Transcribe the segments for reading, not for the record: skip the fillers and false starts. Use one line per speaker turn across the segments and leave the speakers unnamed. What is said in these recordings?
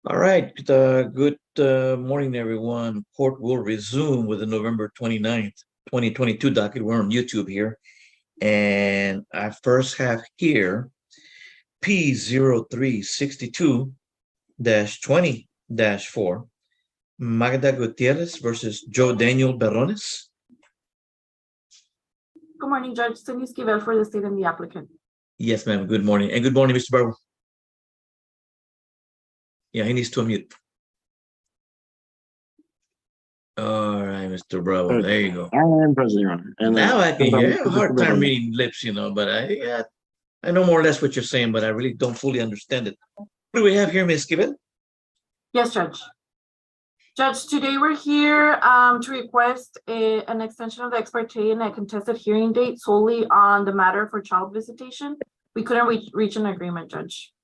All right, good morning, everyone. Court will resume with the November 29th, 2022 docket. We're on YouTube here. And I first have here P0362-20-4, Magda Gutierrez versus Joe Daniel Berrones.
Good morning, Judge. Cindy Esquivel for the state and the applicant.
Yes, ma'am. Good morning. And good morning, Mr. Barber. Yeah, he needs to unmute. All right, Mr. Bravo. There you go.
I'm present, Your Honor. And
now I can hear. I have a hard time reading lips, but I know more or less what you're saying, but I really don't fully understand it. What do we have here, Ms. Esquivel?
Yes, Judge. Judge, today we're here to request an extension of the ex parte and a contested hearing date solely on the matter for child visitation. We couldn't reach an agreement, Judge.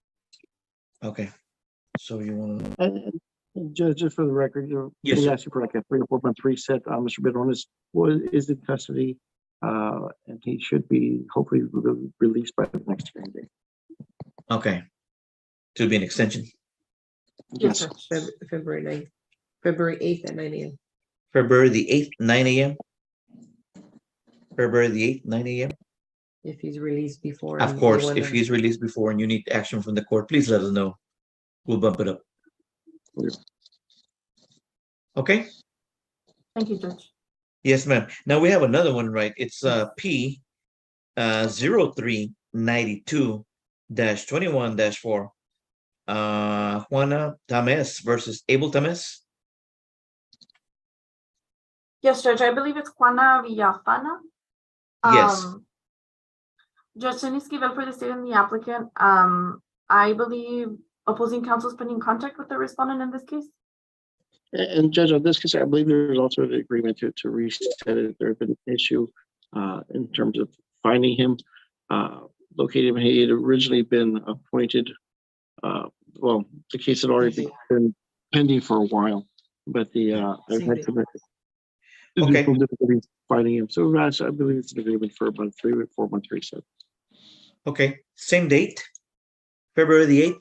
Okay. So you want to...
Judge, just for the record,
yes,
we asked you for like a 3 or 4 month reset. Mr. Berrones is in custody, and he should be hopefully released by the next hearing date.
Okay. To be an extension?
Yes,
February 9th. February 8th at 9 a.m.
February the 8th, 9 a.m.? February the 8th, 9 a.m.?
If he's released before.
Of course, if he's released before and you need action from the court, please let us know. We'll bump it up. Okay?
Thank you, Judge.
Yes, ma'am. Now we have another one, right? It's P 0392-21-4. Juana Tamez versus Abel Tamez.
Yes, Judge. I believe it's Juana Villafana.
Yes.
Judge Cindy Esquivel for the state and the applicant. I believe opposing counsel has been in contact with the respondent in this case.
And Judge, on this case, I believe there's also an agreement to reset it. There had been an issue in terms of finding him, locating him. He had originally been appointed. Well, the case had already been pending for a while, but I've had some difficulties finding him. So I believe it's an agreement for about 3 or 4 month reset.
Okay, same date, February the 8th,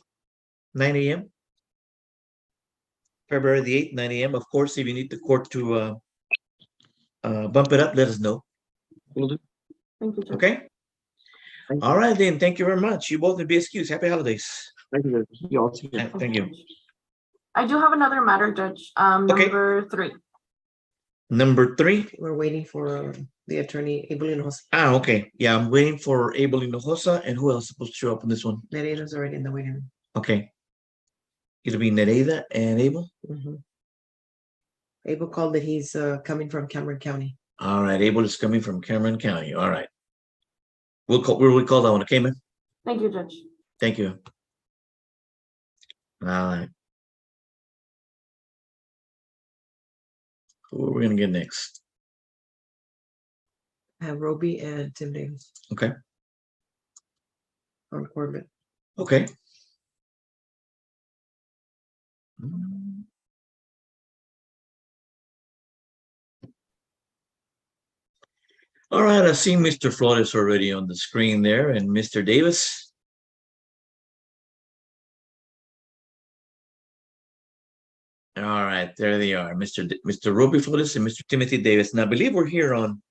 9 a.m. February the 8th, 9 a.m. Of course, if you need the court to bump it up, let us know.
Will do.
Thank you, Judge.
Okay. All right, then. Thank you very much. You both may be excused. Happy holidays.
Thank you, Judge.
Thank you.
I do have another matter, Judge. Number 3.
Number 3.
We're waiting for the attorney, Abel Hinojosa.
Okay. Yeah, I'm waiting for Abel Hinojosa. And who else is supposed to show up on this one?
Nereida's already in the waiting room.
Okay. It'll be Nereida and Abel?
Abel called that he's coming from Cameron County.
All right. Abel is coming from Cameron County. All right. We'll call that one. Okay, man?
Thank you, Judge.
Thank you. All right. Who are we going to get next?
I have Roby and Tim Davis.
Okay.
On Corbett.
Okay. All right, I see Mr. Flores already on the screen there, and Mr. Davis. All right, there they are, Mr. Roby Flores and Mr. Timothy Davis. And I believe we're here on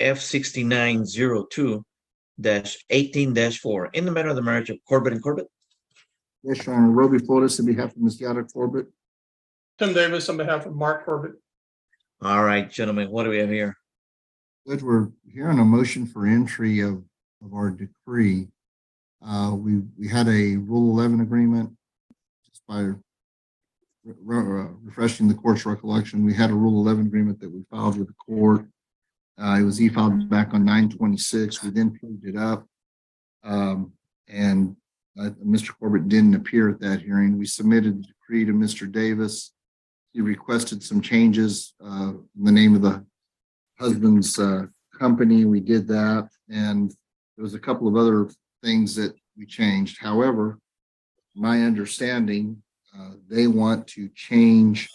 F6902-18-4 in the matter of the marriage of Corbett and Corbett.
Yes, Your Honor. Roby Flores on behalf of Ms. Yada Corbett.
Tim Davis on behalf of Mark Corbett.
All right, gentlemen, what do we have here?
Judge, we're hearing a motion for entry of our decree. We had a Rule 11 agreement. Just by refreshing the court's recollection, we had a Rule 11 agreement that we filed with the court. It was e-filed back on 9/26. We then proved it up, and Mr. Corbett didn't appear at that hearing. We submitted the decree to Mr. Davis. He requested some changes in the name of the husband's company. We did that, and there was a couple of other things that we changed. However, my understanding, they want to change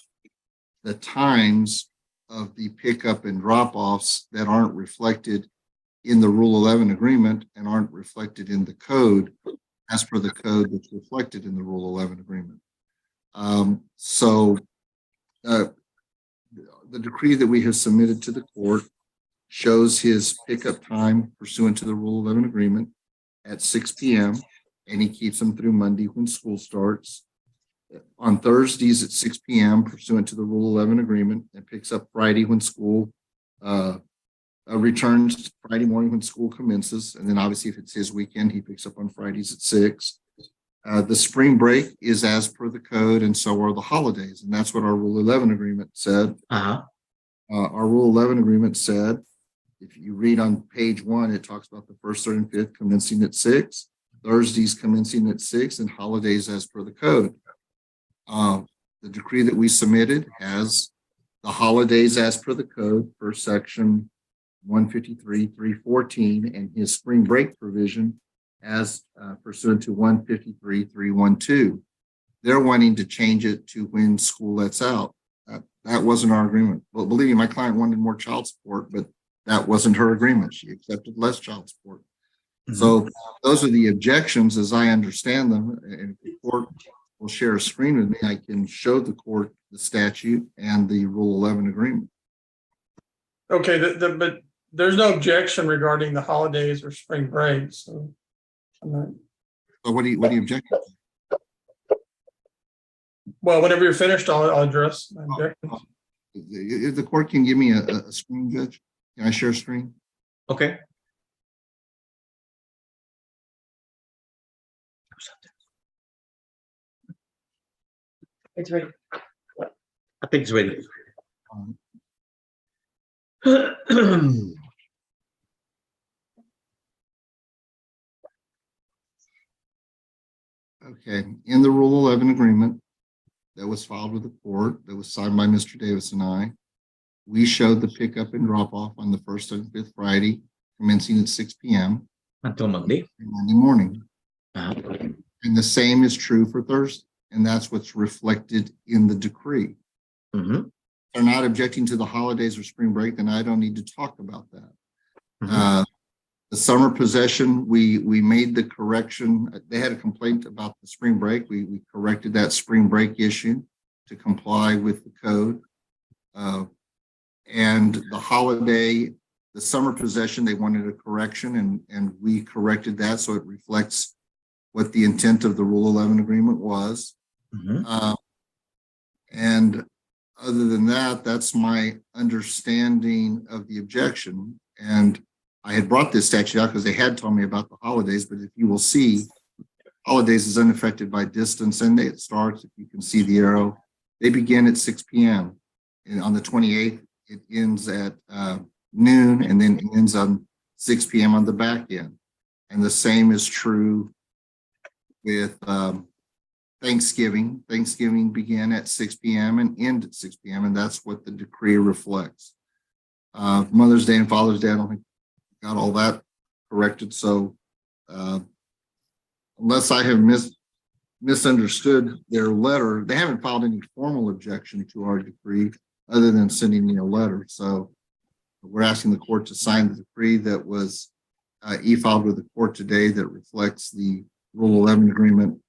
the times of the pickup and drop-offs that aren't reflected in the Rule 11 agreement and aren't reflected in the code as per the code that's reflected in the Rule 11 agreement. So the decree that we have submitted to the court shows his pickup time pursuant to the Rule 11 agreement at 6 p.m. and he keeps them through Monday when school starts. On Thursdays at 6 p.m. pursuant to the Rule 11 agreement, and picks up Friday when school returns Friday morning when school commences. And then obviously if it's his weekend, he picks up on Fridays at 6. The spring break is as per the code, and so are the holidays. And that's what our Rule 11 agreement said.
Uh-huh.
Our Rule 11 agreement said, if you read on page 1, it talks about the first, third, and fifth commencing at 6, Thursdays commencing at 6, and holidays as per the code. The decree that we submitted has the holidays as per the code per section 153.314 and his spring break provision as pursuant to 153.312. They're wanting to change it to when school lets out. That wasn't our agreement. Well, believe me, my client wanted more child support, but that wasn't her agreement. She accepted less child support. Mm-hmm. So those are the objections as I understand them. And if the court will share a screen with me, I can show the court the statute and the Rule 11 agreement.
Okay, but there's no objection regarding the holidays or spring break. So,
So what do you object to?
Well, whenever you're finished, I'll address my objections.
If the court can give me a screen, Judge, can I share a screen?
Okay.
It's ready.
I think it's ready.
Okay, in the Rule 11 agreement that was filed with the court, that was signed by Mr. Davis and I, we showed the pickup and drop off on the first and fifth Friday, commencing at 6 p.m.
Until Monday.
Monday morning.
Uh-huh.
And the same is true for Thursday. And that's what's reflected in the decree.
Mm-hmm.
They're not objecting to the holidays or spring break, then I don't need to talk about that.
Mm-hmm.
The summer possession, we made the correction. They had a complaint about the spring break. We corrected that spring break issue to comply with the code. And the holiday, the summer possession, they wanted a correction, and we corrected that so it reflects what the intent of the Rule 11 agreement was.
Mm-hmm.
And other than that, that's my understanding of the objection. And I had brought this statute out because they had told me about the holidays, but if you will see, holidays is unaffected by distance, and it starts, if you can see the arrow, they begin at 6 p.m. And on the 28th, it ends at noon, and then ends on 6 p.m. on the back end. And the same is true with Thanksgiving. Thanksgiving began at 6 p.m. and end at 6 p.m. And that's what the decree reflects. Mother's Day and Father's Day, I don't think got all that corrected. So unless I have misunderstood their letter, they haven't filed any formal objection to our decree other than sending me a letter. So we're asking the court to sign the decree that was e-filed with the court today that reflects the Rule 11 agreement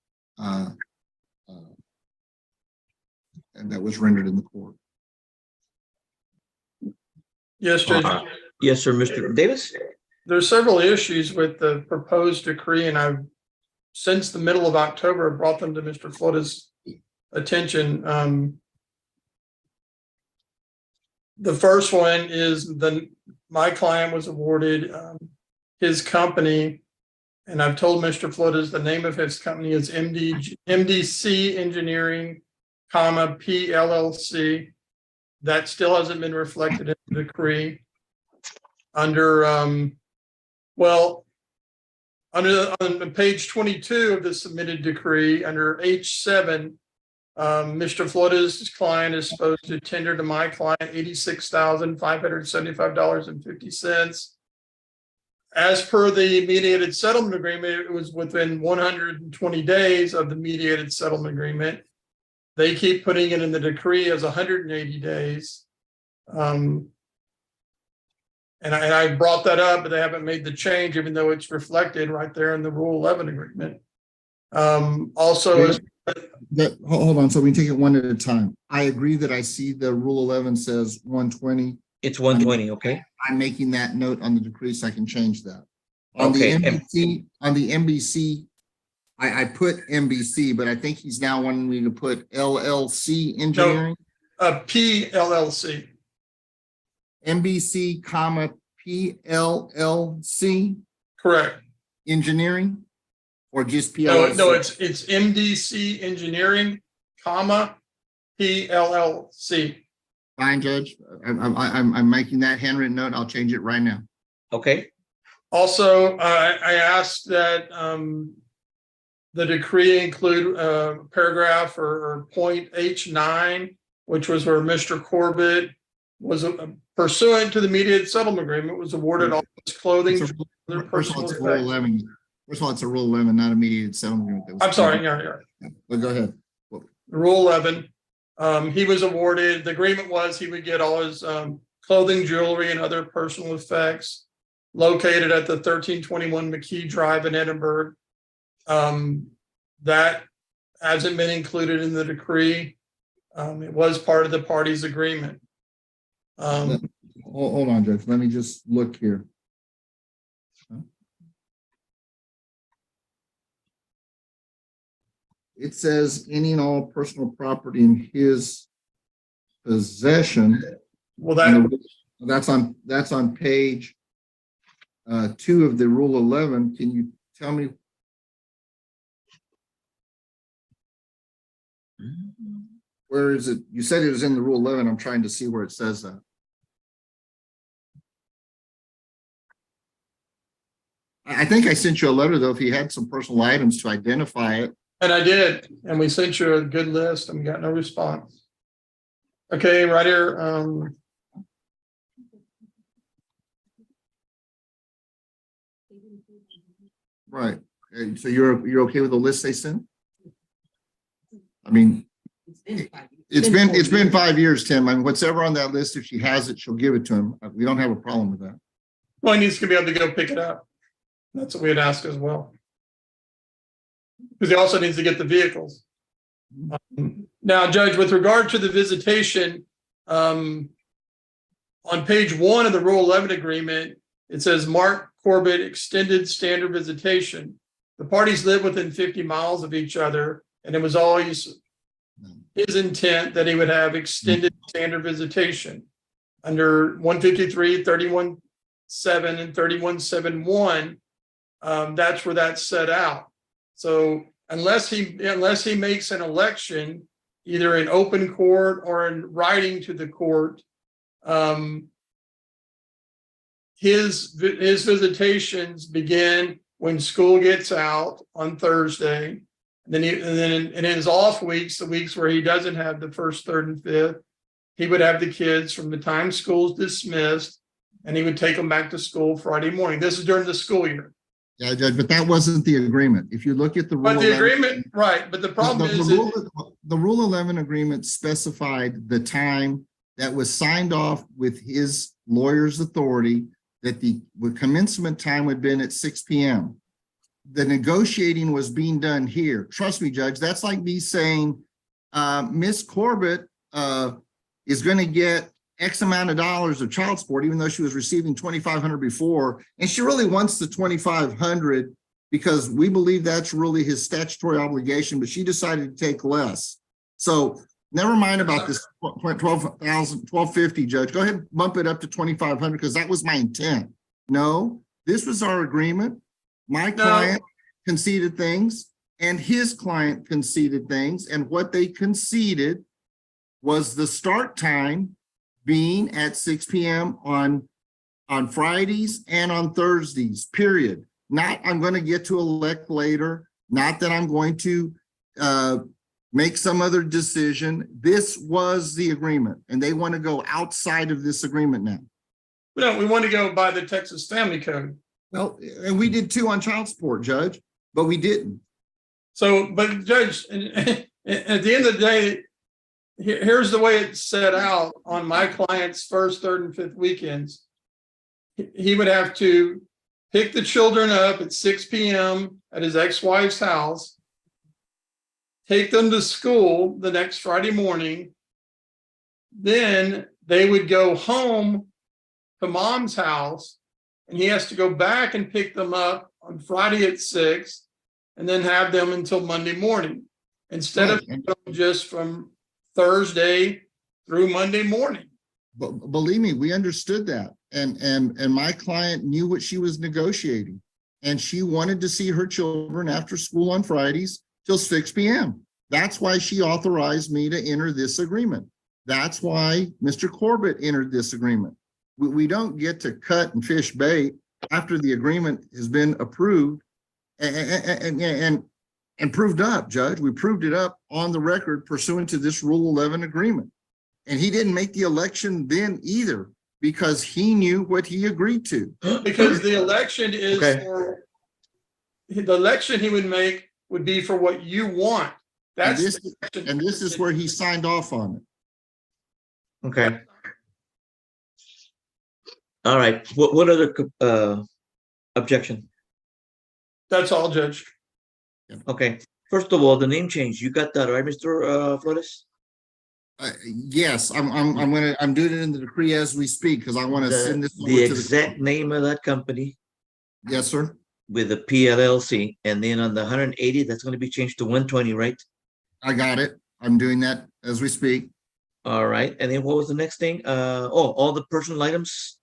and that was rendered in the court.
Yes, Judge.
Yes, sir, Mr. Davis.
There's several issues with the proposed decree, and I've since the middle of October brought them to Mr. Flota's attention. The first one is my client was awarded his company, and I've told Mr. Flotas the name of his company is MDC Engineering, PLLC. That still hasn't been reflected in the decree. Under on page 22 of the submitted decree, under H7, Mr. Flota's client is supposed to tender to my client $86,575.50. As per the mediated settlement agreement, it was within 120 days of the mediated settlement agreement. They keep putting it in the decree as 180 days. And I brought that up, but they haven't made the change, even though it's reflected right there in the Rule 11 agreement. Also,
Hold on, so we can take it one at a time. I agree that I see the Rule 11 says 120.
It's 120, okay?
I'm making that note on the decree so I can change that. On
Okay,
the NBC, I put NBC, but I think he's now wanting me to put LLC engineering.
PLLC.
NBC, comma, PLLC
Correct.
engineering, or just
No,
PLLC?
it's MDC engineering, comma, PLLC.
Fine, Judge. I'm making that handwritten note. I'll change it right now.
okay,
Also, I asked that the decree include a paragraph or point H9, which was where Mr. Corbett was pursuant to the mediated settlement agreement, was awarded all his clothing.
First
other
of all,
personal
it's a Rule
effects.
11. First of all, it's a Rule 11, not a mediated settlement agreement. that was-
I'm sorry, yeah.
But go ahead.
Rule 11, he was awarded, the agreement was he would get all his clothing, jewelry, and other personal effects located at the 1321 McKee Drive in Edinburgh. That hasn't been included in the decree. It was part of the parties' agreement.
Hold on, Judge. Let me just look here. It says any and all personal property in his possession.
Well, that,
That's on page 2 of the Rule 11. Can you tell me? Where is it? You said it was in the Rule 11. I'm trying to see where it says that. I think I sent you a letter, though, if you had some personal items to identify it.
and I did, and we sent you a good list and we got no response. Okay, right here,
Right. So you're okay with the list they sent? I mean, it's been 5 years, Tim. I mean, whatever on that list, if she has it, she'll give it to him. We don't have a problem with that.
well, he needs to be able to go pick it up. That's what we had asked as well. Because he also needs to get the vehicles. Now, Judge, with regard to the visitation, on page 1 of the Rule 11 agreement, it says Mark Corbett extended standard visitation. The parties live within 50 miles of each other, and it was always his intent that he would have extended standard visitation. Under 153, 31.7, and 31.7.1, that's where that's set out. So unless he makes an election, either in open court or in writing to the court, his visitations begin when school gets out on Thursday. And then in his off weeks, the weeks where he doesn't have the first, third, and fifth, he would have the kids from the time school's dismissed, and he would take them back to school Friday morning. This is during the school year.
Yeah, Judge, but that wasn't the agreement. If you look at the Rule
But the
11,
agreement, right, but the problem is
the Rule 11 agreement specified the time that was signed off with his lawyer's authority that the commencement time would have been at 6 p.m. The negotiating was being done here. Trust me, Judge, that's like me saying, Miss Corbett is going to get X amount of dollars of child support, even though she was receiving $2,500 before, and she really wants the $2,500 because we believe that's really his statutory obligation, but she decided to take less. So never mind about this $12,50, Judge. Go ahead and bump it up to $2,500 because that was my intent. No, this was our agreement. My client conceded things and his client conceded things, and what they conceded was the start time being at 6 p.m. on Fridays and on Thursdays, period. Not I'm going to get to elect later, not that I'm going to make some other decision. This was the agreement, and they want to go outside of this agreement now.
no, we want to go by the Texas Family Code.
Well, and we did too on child support, Judge, but we didn't.
So, but Judge, at the end of the day, here's the way it's set out on my client's first, third, and fifth weekends. He would have to pick the children up at 6 p.m. at his ex-wife's house, take them to school the next Friday morning. Then they would go home to mom's house, and he has to go back and pick them up on Friday at 6, and then have them until Monday morning, instead of just from Thursday through Monday morning.
But believe me, we understood that. And my client knew what she was negotiating. And she wanted to see her children after school on Fridays till 6 p.m. That's why she authorized me to enter this agreement. That's why Mr. Corbett entered this agreement. We don't get to cut and fish bait after the agreement has been approved and proved up, Judge. We proved it up on the record pursuant to this Rule 11 agreement. And he didn't make the election then either, because he knew what he agreed to.
Because the election is for, the election he would make would be for what you want.
And
That's
this is where he signed off on it.
Okay. All right. What other objection?
That's all, Judge.
Okay. First of all, the name change. You got that right, Mr. Flores?
Yes, I'm doing it in the decree as we speak, because I want to send this over
The
to
exact name of that company
Yes, sir.
with the PLLC, and then on the 180, that's going to be changed to 120, right?
I got it. I'm doing that as we speak.
All right. And then what was the next thing? All the personal items.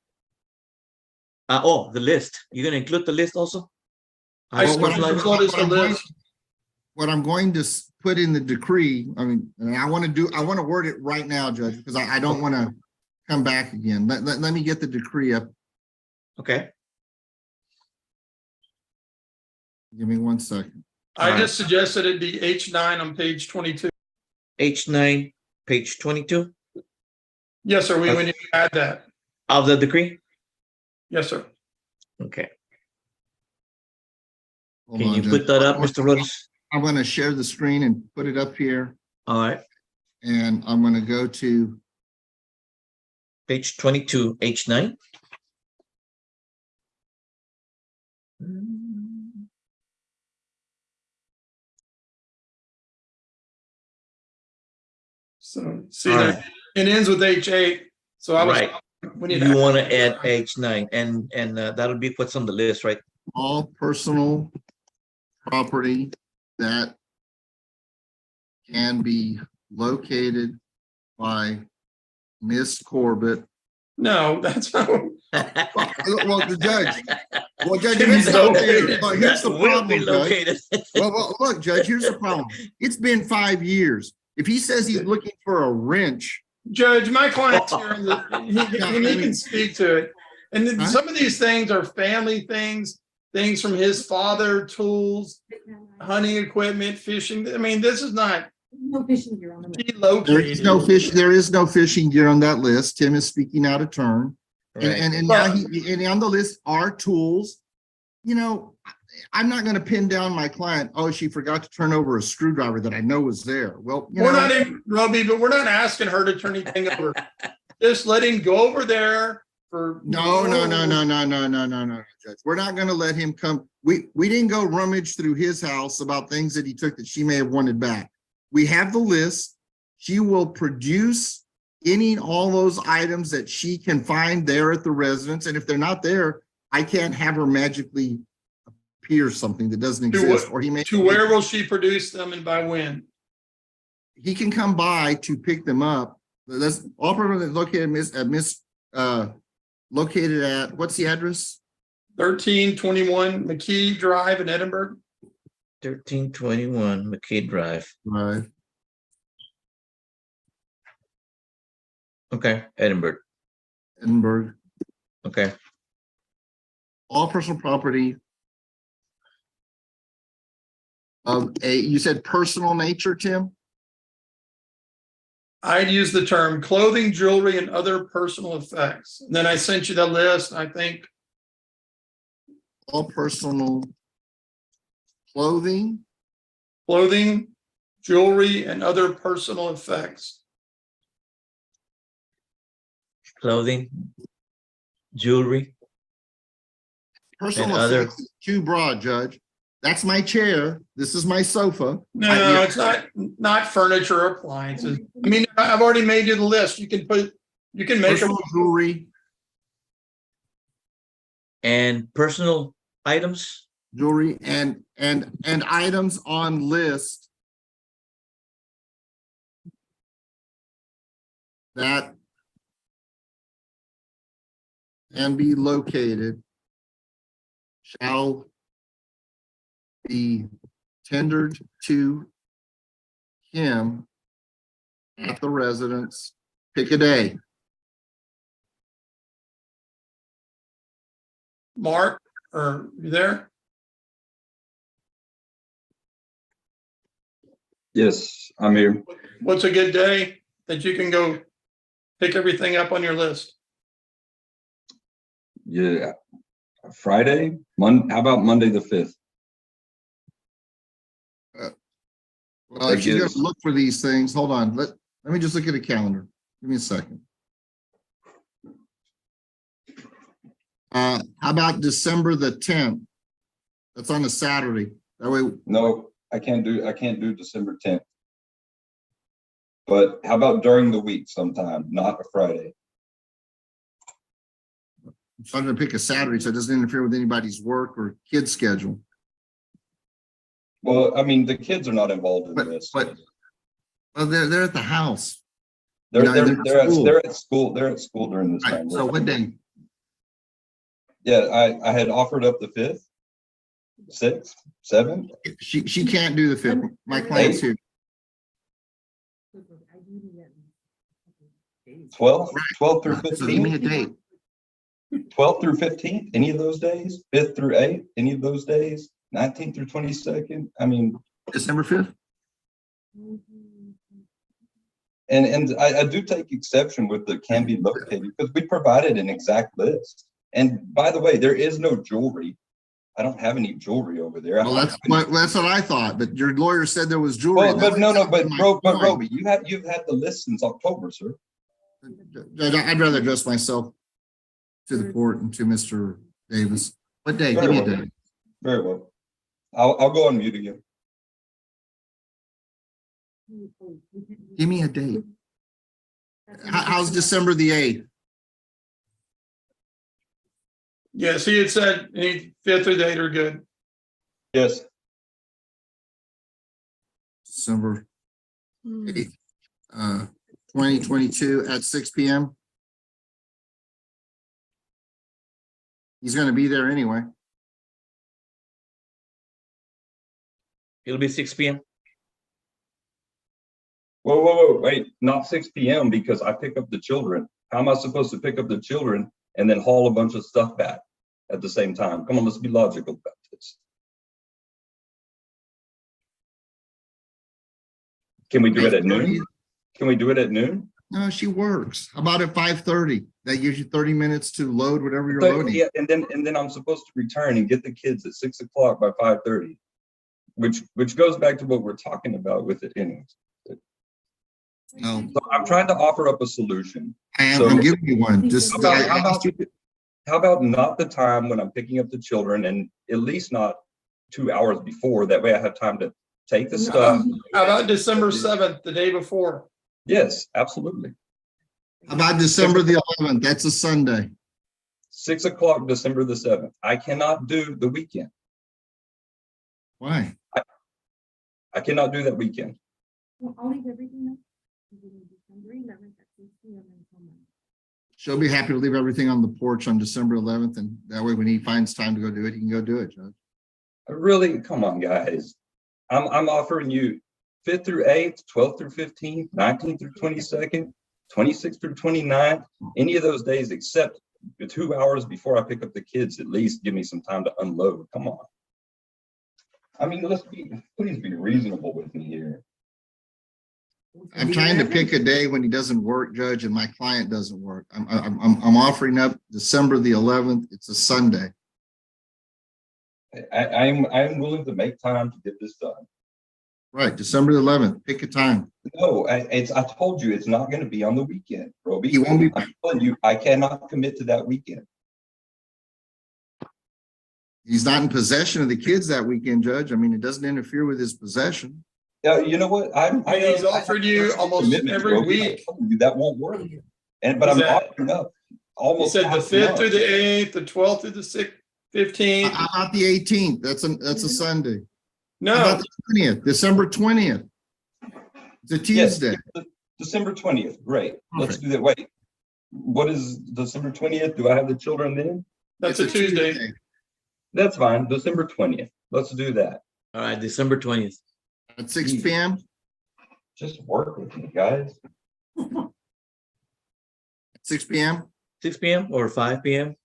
The list. You're going to include the list also?
I
Well,
still notice the list.
What I'm going to put in the decree, I mean, and I want to word it right now, Judge, because I don't want to come back again. Let me get the decree up.
Okay.
Give me 1 second.
I just suggested it be H9 on page 22.
H9, page 22
Yes, sir. We need to add that.
of the decree.
Yes, sir.
Okay.
Hold
Can
on,
you
Judge.
put that up, Mr. Flores?
I'm going to share the screen and put it up here,
All right.
and I'm going to go to
Page 22, H9.
So see,
All
that
right.
it ends with H8. So I was,
Right.
we need
You
to
want to add H9, and that'll be what's on the list, right?
all personal property that can be located by Miss Corbett.
No, that's not.
Well, the judge. Well, Judge,
Can be
here's
located.
the
Will be
problem, Judge.
located.
Well, look, Judge, here's the problem. It's been 5 years. If he says he's looking for a wrench,
Judge, my client's here, and he can speak to it. And then some of these things are family things from his father, tools, hunting equipment, fishing. I mean, this is not
No fishing gear on the map.
there is no fish. There is no fishing gear on that list. Tim is speaking out of turn, and now and on the list are tools. You know, I'm not going to pin down my client. Oh, she forgot to turn over a screwdriver that I know was there. Well,
we're not in, Robbie, but we're not asking her to turn anything over. Just let him go over there for.
No, Judge. We're not going to let him come. We didn't go rummage through his house about things that he took that she may have wanted back. We have the list. She will produce all those items that she can find there at the residence. And if they're not there, I can't have her magically appear something that doesn't exist. Or he may.
To where will she produce them and by when?
He can come by to pick them up. That's all permanently located located at, what's the address?
1321 McKee Drive in Edinburgh.
1321 McKay Drive.
Right.
Okay, Edinburgh.
Edinburgh.
Okay.
All personal property of you said personal nature, Tim?
I'd use the term clothing, jewelry, and other personal effects. And then I sent you the list. I think
All personal clothing,
jewelry, and other personal effects.
Clothing, jewelry.
personal
And other-
effects is too broad, Judge. That's my chair. This is my sofa.
No, it's not furniture or appliances. I mean, I've already made you the list. You can make a,
Personal jewelry,
And personal items?
and items on list that can be located shall be tendered to him at the residence. Pick a day.
Mark, are you there?
Yes, I'm here.
What's a good day that you can go pick everything up on your list?
Yeah, Friday, how about Monday the 5th?
Well, if she's gonna look for these things, hold on. Let me just look at a calendar. Give me a second. How about December the 10th? That's on a Saturday. That way,
No, I can't do December 10th. But how about during the week sometime, not a Friday?
so I'm gonna pick a Saturday so it doesn't interfere with anybody's work or kids' schedule.
Well, I mean, the kids are not involved in
But-
this.
but- Well, they're at the house.
They're
they're at school.
They're at school during this time.
Right, so what day?
Yeah, I had offered up the 5th, 6th, 7th.
She can't do the 5th. My client's here.
12th through
So give me a
15th,
date.
12th through 15th, any of those days, 5th through 8th, any of those days, 19th through 22nd. I mean,
December 5th?
and I do take exception with the can be located because we provided an exact list. And by the way, there is no jewelry. I don't have any jewelry over there.
Well, that's what I thought, but your lawyer said there was jewelry.
Well, but no, but
That's my point.
Roby, you've had the list since October, sir.
Judge, I'd rather address myself to the court and to Mr. Davis. What day? Give
Very
me a
well.
day.
Very well. I'll go on mute again.
Give me a date. How's December the 8th?
Yes, he had said any 5th or 8th are good.
Yes.
December 8th, 2022 at 6 p.m. He's gonna be there anyway.
It'll be 6 p.m.
Whoa, wait, not 6 p.m. because I pick up the children. How am I supposed to pick up the children and then haul a bunch of stuff back at the same time? Come on, let's be logical about this. Can we do it at noon? Can we do it at noon?
No, she works. How about at 5:30? That gives you 30 minutes to load whatever you're loading.
Yeah, and then I'm supposed to return and get the kids at 6 o'clock by 5:30, which goes back to what we're talking about with it anyways.
No,
So I'm trying to offer up a solution.
I'm giving you one. Just
How about not the time when I'm picking up the children and at least not 2 hours before? That way I have time to take the stuff.
How about December 7th, the day before?
Yes, absolutely.
How about December the 11th? That's a Sunday.
6 o'clock, December the 7th. I cannot do the weekend.
Why?
I cannot do that weekend.
Well, I'll leave everything now. December 11th at 6 p.m.
She'll be happy to leave everything on the porch on December 11th, and that way when he finds time to go do it, he can go do it, Judge.
Really, come on, guys. I'm offering you 5th through 8th, 12th through 15th, 19th through 22nd, 26th through 29th, any of those days except 2 hours before I pick up the kids. At least give me some time to unload. Come on. I mean, please be reasonable with me here.
I'm trying to pick a day when he doesn't work, Judge, and my client doesn't work. I'm offering up December the 11th. It's a Sunday.
I'm willing to make time to get this done.
Right, December the 11th. Pick a time.
No, I told you it's not going to be on the weekend, Roby.
He won't be.
I'm telling you, I cannot commit to that weekend.
He's not in possession of the kids that weekend, Judge. I mean, it doesn't interfere with his possession.
Yeah, you know what?
He's offered you almost every week.
That won't work. But
Is
I'm
that-
offering up
He
almost.
said the
half a
5th
month.
through the 8th, the 12th through the 15th.
How about the 18th? That's a Sunday. How
No,
about the 20th, December 20th? It's a
Yes,
Tuesday.
December 20th. Great. Let's do that. Wait, what is December 20th? Do I have the children then?
that's a
It's
Tuesday.
That's fine. December 20th. Let's do that.
All right, December 20th.
At 6 p.m.
Just work with me, guys.
6 p.m.
6 p.m. or 5 p.m.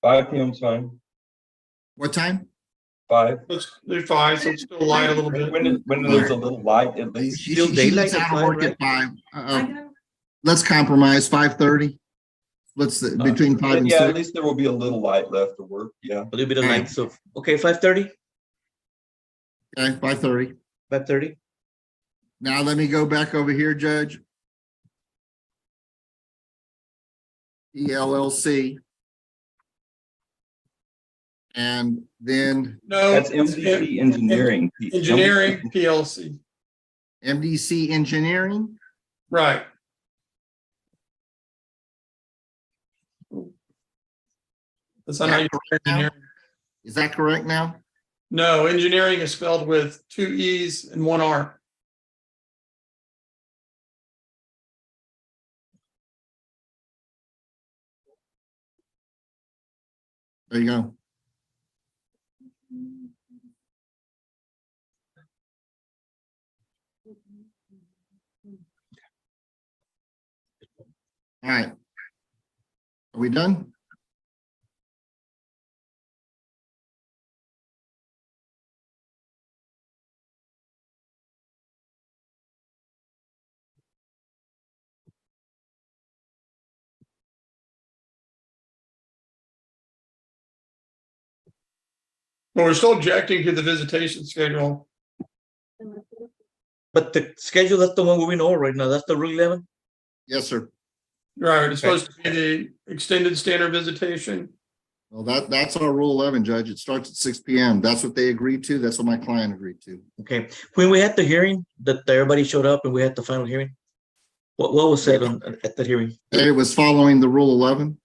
5 p.m. is fine.
What time?
5.
Let's do 5, so it's still light a little bit.
When there's a little light, at least.
Still daylight
She's
at
out of
5,
work
right?
at 5. Let's compromise 5:30. Let's between 5 and
Yeah,
6.
at least there will be a little light left to work. Yeah.
A little bit of
All right.
light. So, okay, 5:30,
Okay, 5:30.
5:30.
Now let me go back over here, Judge. ELLC. And then
No,
That's
it's
MDC Engineering.
Engineering PLC.
MDC Engineering.
Right. That's not how you spell engineering.
Is that correct now?
No, engineering is spelled with 2 E's and 1 R.
There you go. All right. Are we done?
But we're still objecting to the visitation schedule.
But the schedule, that's the one we know right now. That's the Rule 11.
Yes, sir.
Right, it's supposed to be the extended standard visitation.
Well, that's our Rule 11, Judge. It starts at 6 p.m. That's what they agreed to. That's what my client agreed to.
Okay. When we had the hearing, that everybody showed up and we had the final hearing, what was said at the hearing?
It was following the Rule 11,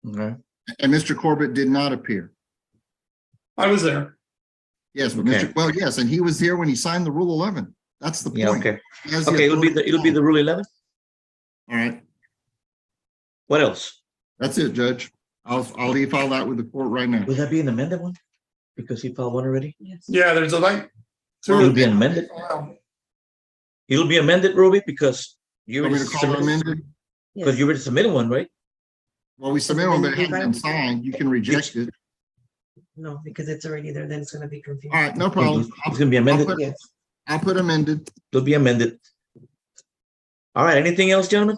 Okay.
and Mr. Corbett did not appear.
I was there.
Yes, but
Okay.
well, yes, and he was here when he signed the Rule 11. That's the point.
Yeah, okay.
He has the
Okay, it'll be
authority.
the Rule 11.
All right,
What else?
that's it, Judge. I'll e-file that with the court right now.
Would that be an amended one? Because he filed one already?
Yes.
Yeah, there's a light.
It'll be amended.
Wow.
It'll be amended, Ruby, because you
Want me
already
to call it
submitted,
amended?
because you already submitted one, right?
Well, we submitted one, but it hasn't been signed. You can reject it.
No, because it's already there, then it's gonna be confusing.
All right, no problem.
It's gonna be amended.
Yes.
I'll put amended.
It'll be amended. All right, anything else, gentlemen?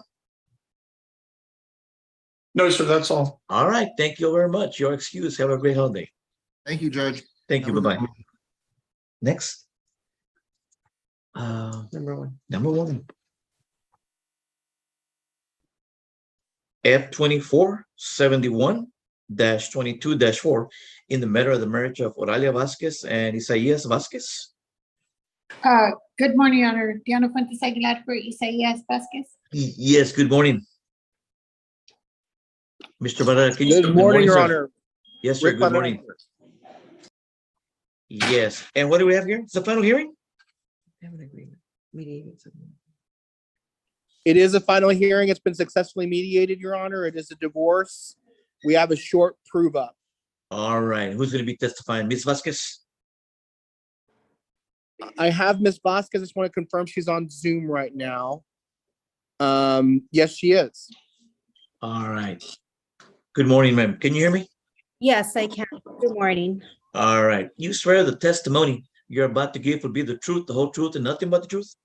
No, sir, that's all.
All right, thank you very much. Your excuse. Have a great holiday.
Thank you, Judge.
Thank you.
Have a
Bye-bye.
good one.
Next.
Number 1.
Number 1. F-2471-22-4 in the matter of the marriage of Oralia Vasquez and Isaías Vasquez.
Good morning, Your Honor. Diana Fuentes Aguilar for Isaías Vasquez.
Yes, good morning. Mr. Barrera, can you?
Good morning, Your
sir.
Honor.
Yes, sir,
Rick
good
Barrera.
morning. Yes, and what do we have here? It's the final hearing?
Have an agreement. Mediated.
It is a final hearing. It's been successfully mediated, Your Honor. It is a divorce. We have a short prove up.
All right, who's going to be testifying? Ms. Vasquez?
I have Ms. Vasquez. I just want to confirm she's on Zoom right now. Yes, she is.
All right. Good morning, ma'am. Can you hear me?
Yes, I can. Good morning.
All right. You swear the testimony you're about to give will be the truth, the whole truth, and nothing but the truth?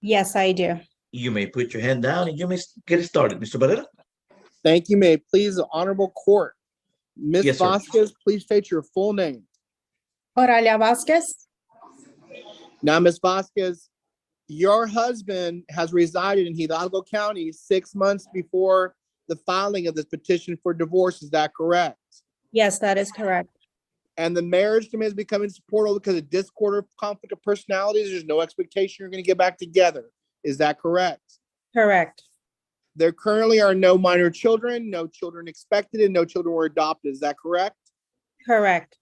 Yes, I do.
You may put your hand down and you may get it started. Mr. Barrera?
Thank you, May. Please, the honorable court. Ms.
Yes, sir.
Vasquez, please state your full name.
Oralia Vasquez?
Now, Ms. Vasquez, your husband has resided in Hidalgo County 6 months before the filing of this petition for divorce. Is that correct?
Yes, that is correct.
And the marriage to me is becoming supportable because of discord or conflict of personalities. There's no expectation you're going to get back together. Is that correct?
Correct.
There currently are no minor children, no children expected, and no children were adopted. Is that correct?
Correct.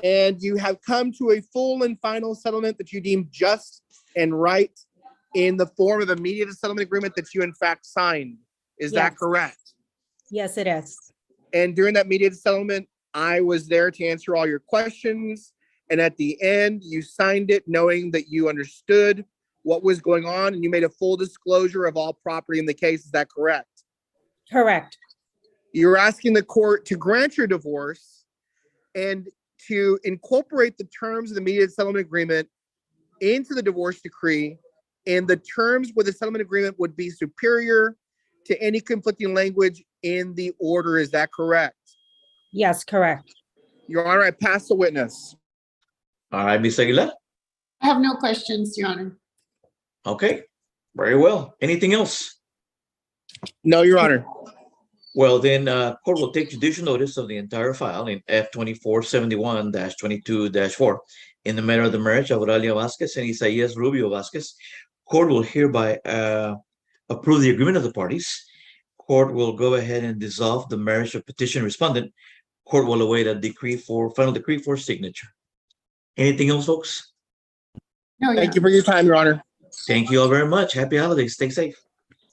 And you have come to a full and final settlement that you deem just and right in the form of a mediated settlement agreement that you in fact signed. Is that
Yes.
correct?
Yes, it is.
And during that mediated settlement, I was there to answer all your questions. And at the end, you signed it knowing that you understood what was going on and you made a full disclosure of all property in the case. Is that correct?
Correct.
You're asking the court to grant your divorce and to incorporate the terms of the mediated settlement agreement into the divorce decree, and the terms where the settlement agreement would be superior to any conflicting language in the order. Is that correct?
Yes, correct.
Your Honor, I pass the witness.
All right, Ms. Aguilar.
I have no questions, Your Honor.
Okay, very well. Anything else?
No, Your Honor.
Well, then, court will take judicial notice of the entire file in F 2471-22-4 in the matter of the marriage of Auralia Vasquez and Isaías Rubio Vasquez. Court will hereby approve the agreement of the parties. Court will go ahead and dissolve the marriage of petition respondent. Court will await a final decree for signature. Anything else, folks?
No, Your
Thank you
Honor.
for your time, Your Honor.
Thank you all very much. Happy holidays. Stay safe.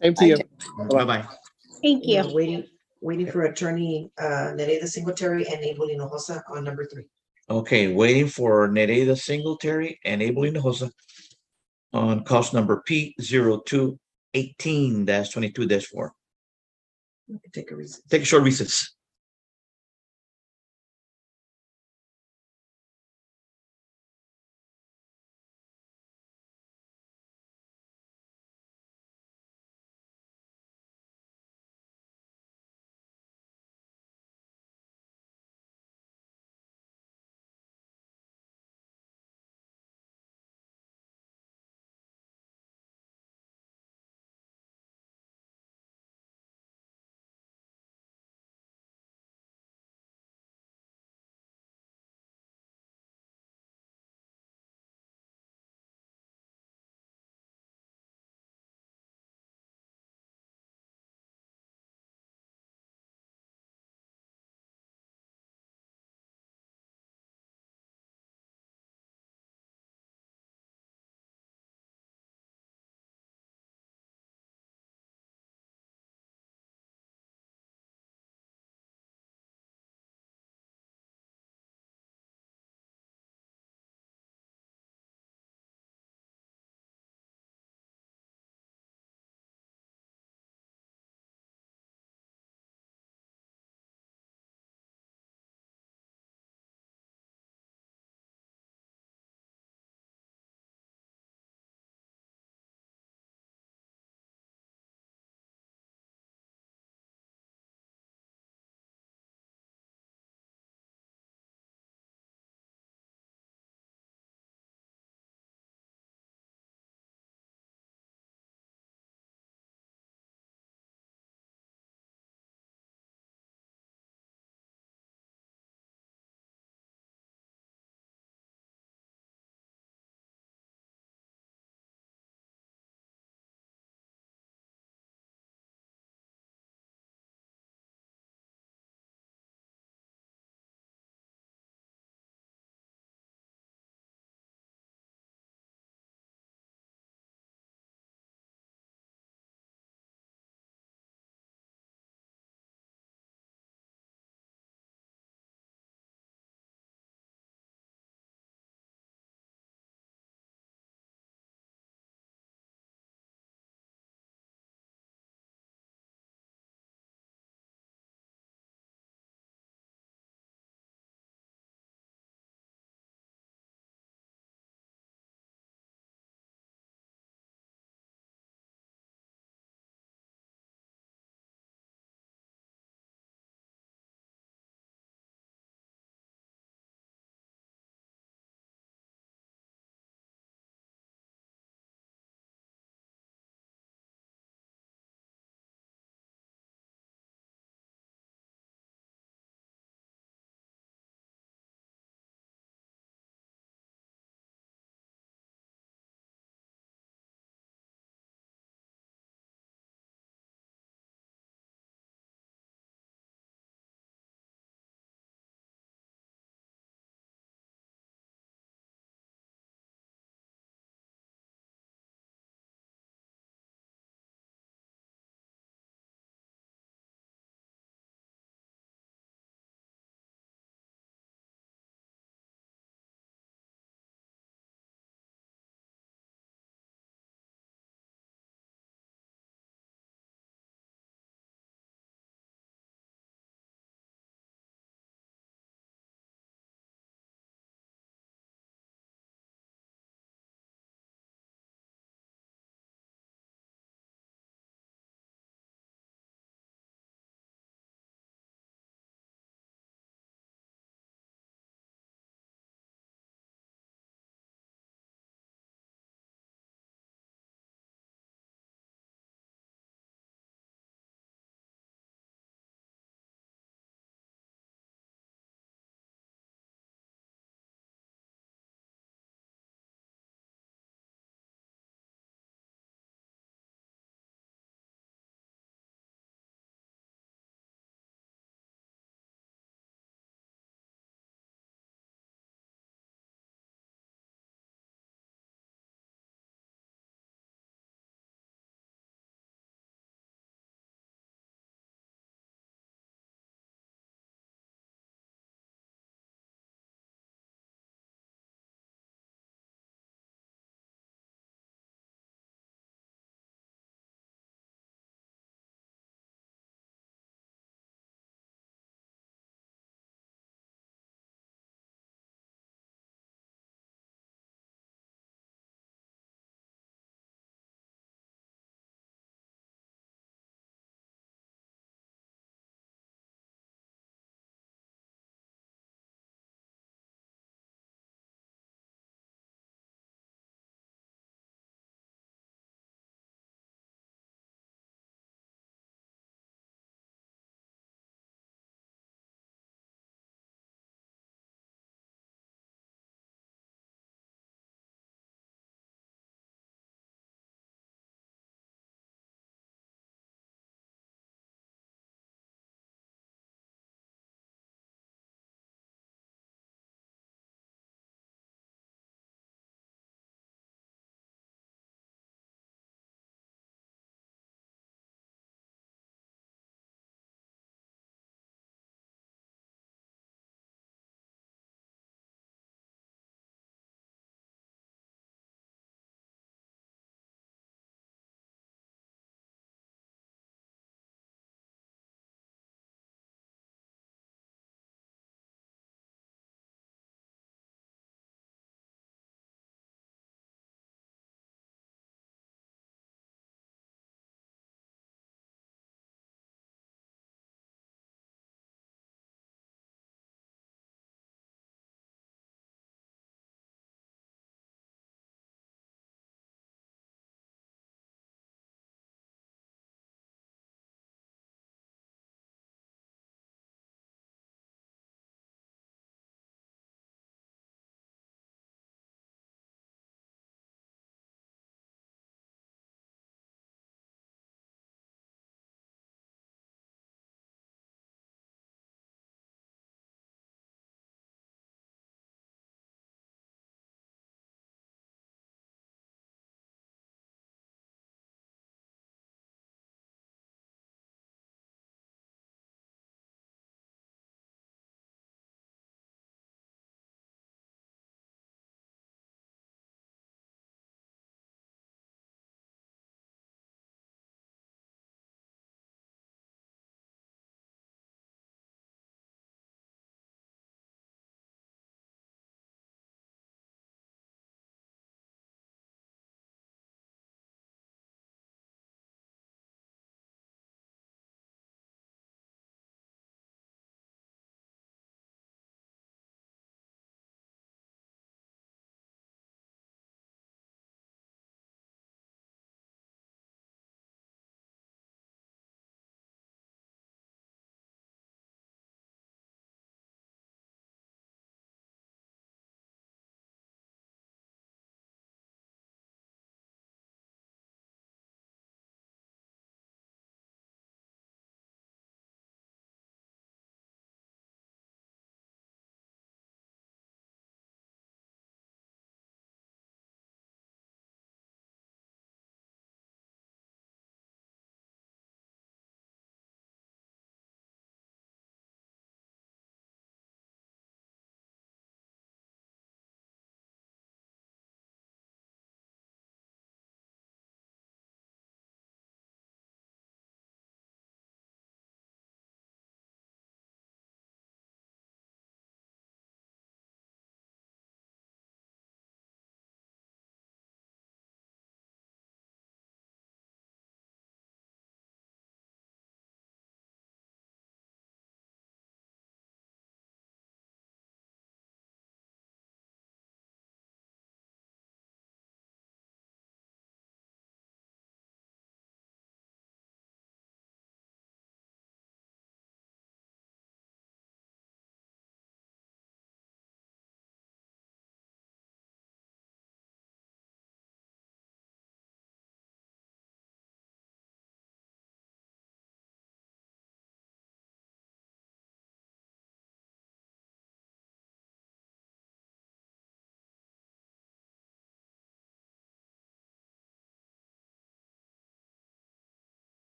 Same to you.
Bye-bye.
Thank you.
Waiting for attorney Nereida Singletary and Abel Hinojosa on number 3.
Okay, waiting for Nereida Singletary and Abel Hinojosa on cause number P0218-22-4.
Take a recess.
Take a short recess.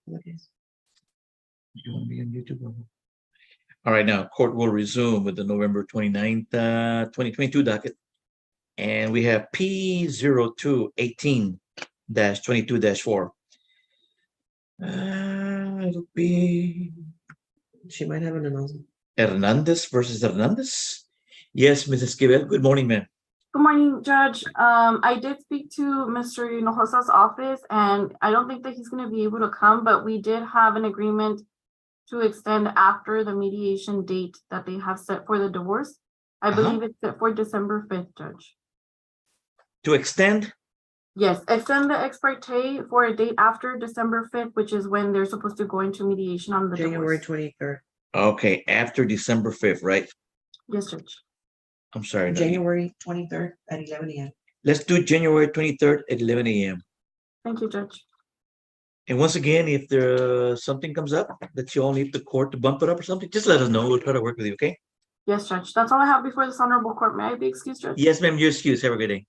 You want to be on YouTube? All right, now court will resume with the November 29th, 2022 docket. And we have P0218-22-4. It'll be
She might have an announcement.
Hernandez versus Hernandez. Yes, Mrs. Esquivel. Good morning, ma'am.
Good morning, Judge. I did speak to Mr. Hinojosa's office, and I don't think that he's going to be able to come, but we did have an agreement to extend after the mediation date that they have set for the divorce. I believe it's set for December 5th, Judge.
To extend?
Yes, extend the ex parte for a date after December 5th, which is when they're supposed to go into mediation on the
January
divorce.
23rd.
Okay, after December 5th, right?
Yes, Judge.
I'm sorry. no,
January 23rd at 11 a.m.
Let's do January 23rd at 11 a.m.
Thank you, Judge.
And once again, if there something comes up that you all need the court to bump it up or something, just let us know. We'll try to work with you, okay?
Yes, Judge. That's all I have before this honorable court. May I be excused, Judge?
Yes, ma'am. You're excused. Have a good day.